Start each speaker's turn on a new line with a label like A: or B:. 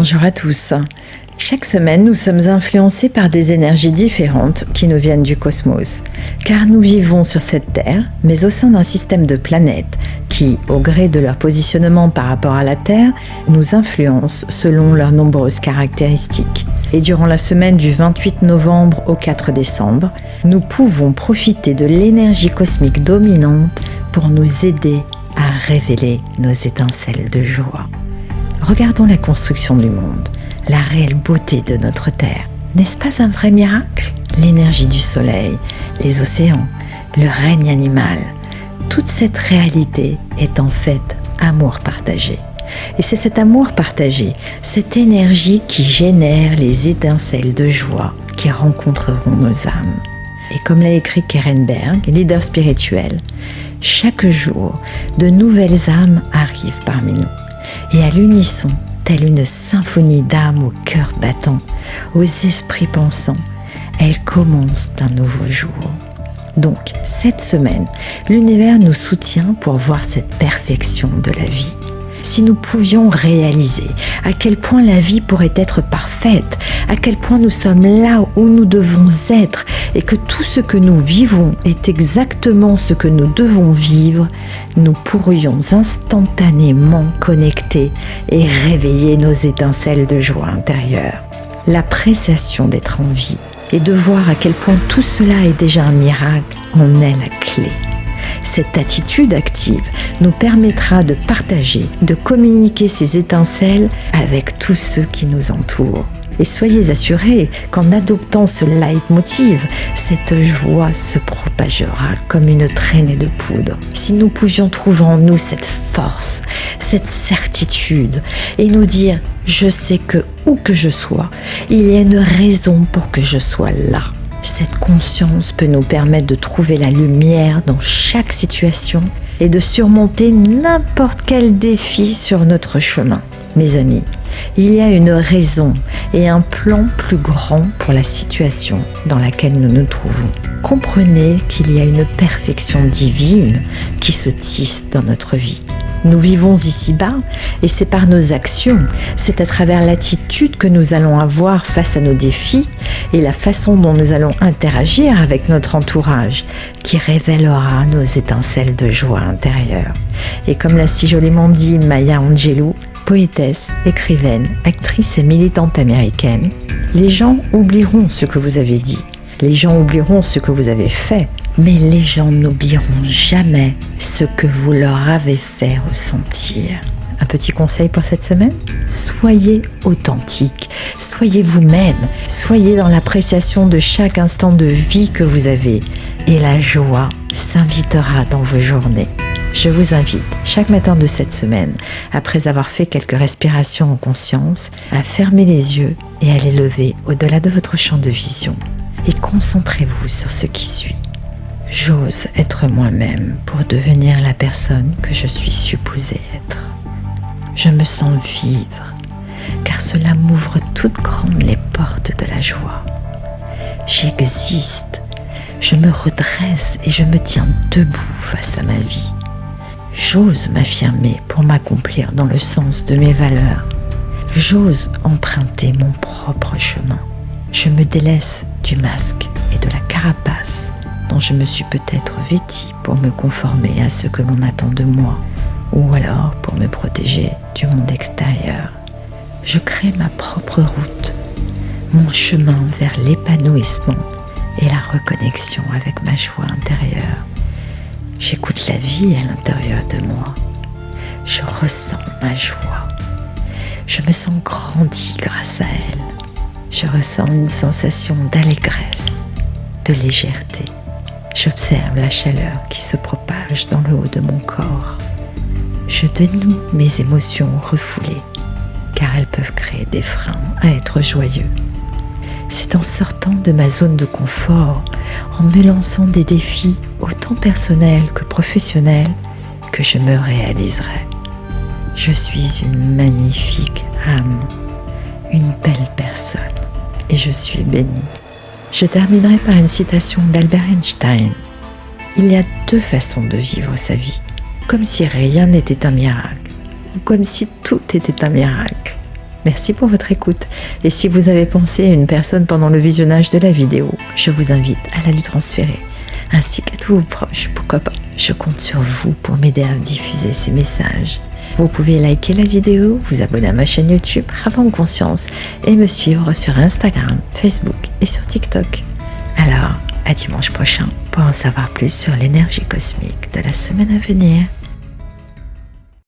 A: Bonjour à tous. Chaque semaine, nous sommes influencés par des énergies différentes qui nous viennent du cosmos, car nous vivons sur cette Terre, mais au sein d'un système de planètes qui, au gré de leur positionnement par rapport à la Terre, nous influencent selon leurs nombreuses caractéristiques. Et durant la semaine du 28 novembre au 4 décembre, nous pouvons profiter de l'énergie cosmique dominante pour nous aider à révéler nos étincelles de joie. Regardons la construction du monde, la réelle beauté de notre Terre. N'est-ce pas un vrai miracle ? L'énergie du soleil, les océans, le règne animal, toute cette réalité est en fait amour partagé. Et c'est cet amour partagé, cette énergie qui génère les étincelles de joie qui rencontreront nos âmes. Et comme l'a écrit Karen Berg, leader spirituel, chaque jour, de nouvelles âmes arrivent parmi nous. Et à l'unisson, telle une symphonie d'âmes au cœur battant, aux esprits pensants, elles commencent un nouveau jour. Donc, cette semaine, l'univers nous soutient pour voir cette perfection de la vie. Si nous pouvions réaliser à quel point la vie pourrait être parfaite, à quel point nous sommes là où nous devons être et que tout ce que nous vivons est exactement ce que nous devons vivre, nous pourrions instantanément connecter et réveiller nos étincelles de joie intérieure. L'appréciation d'être en vie et de voir à quel point tout cela est déjà un miracle en est la clé. Cette attitude active nous permettra de partager, de communiquer ces étincelles avec tous ceux qui nous entourent. Et soyez assurés qu'en adoptant ce leitmotiv, cette joie se propagera comme une traînée de poudre. Si nous pouvions trouver en nous cette force, cette certitude et nous dire « je sais que où que je sois, il y a une raison pour que je sois là ». Cette conscience peut nous permettre de trouver la lumière dans chaque situation et de surmonter n'importe quel défi sur notre chemin. Mes amis, il y a une raison et un plan plus grand pour la situation dans laquelle nous nous trouvons. Comprenez qu'il y a une perfection divine qui se tisse dans notre vie. Nous vivons ici-bas et c'est par nos actions, c'est à travers l'attitude que nous allons avoir face à nos défis et la façon dont nous allons interagir avec notre entourage qui révélera nos étincelles de joie intérieure. Et comme l'a si joliment dit Maya Angelou, poétesse, écrivaine, actrice et militante américaine, les gens oublieront ce que vous avez dit, les gens oublieront ce que vous avez fait, mais les gens n'oublieront jamais ce que vous leur avez fait ressentir. Un petit conseil pour cette semaine ? Soyez authentique, soyez vous-même, soyez dans l'appréciation de chaque instant de vie que vous avez et la joie s'invitera dans vos journées. Je vous invite, chaque matin de cette semaine, après avoir fait quelques respirations en conscience, à fermer les yeux et à les lever au-delà de votre champ de vision. Et concentrez-vous sur ce qui suit. J'ose être moi-même pour devenir la personne que je suis supposée être. Je me sens vivre, car cela m'ouvre toutes grandes les portes de la joie. J'existe, je me redresse et je me tiens debout face à ma vie. J'ose m'affirmer pour m'accomplir dans le sens de mes valeurs. J'ose emprunter mon propre chemin. Je me délaisse du masque et de la carapace dont je me suis peut-être vêtie pour me conformer à ce que l'on attend de moi, ou alors pour me protéger du monde extérieur. Je crée ma propre route, mon chemin vers l'épanouissement et la reconnexion avec ma joie intérieure. J'écoute la vie à l'intérieur de moi. Je ressens ma joie. Je me sens grandi grâce à elle. Je ressens une sensation d'allégresse, de légèreté. J'observe la chaleur qui se propage dans le haut de mon corps. Je dénoue mes émotions refoulées, car elles peuvent créer des freins à être joyeux. C'est en sortant de ma zone de confort, en me lançant des défis autant personnels que professionnels, que je me réaliserai. Je suis une magnifique âme, une belle personne, et je suis bénie. Je terminerai par une citation d'Albert Einstein. Il y a deux façons de vivre sa vie, comme si rien n'était un miracle, ou comme si tout était un miracle. Merci pour votre écoute. Et si vous avez pensé à une personne pendant le visionnage de la vidéo, je vous invite à la lui transférer, ainsi qu'à tous vos proches. Pourquoi pas? Je compte sur vous pour m'aider à diffuser ces messages. Vous pouvez liker la vidéo, vous abonner à ma chaîne YouTube Ravant Conscience et me suivre sur Instagram, Facebook et sur TikTok. Alors, à dimanche prochain pour en savoir plus sur l'énergie cosmique de la semaine à venir.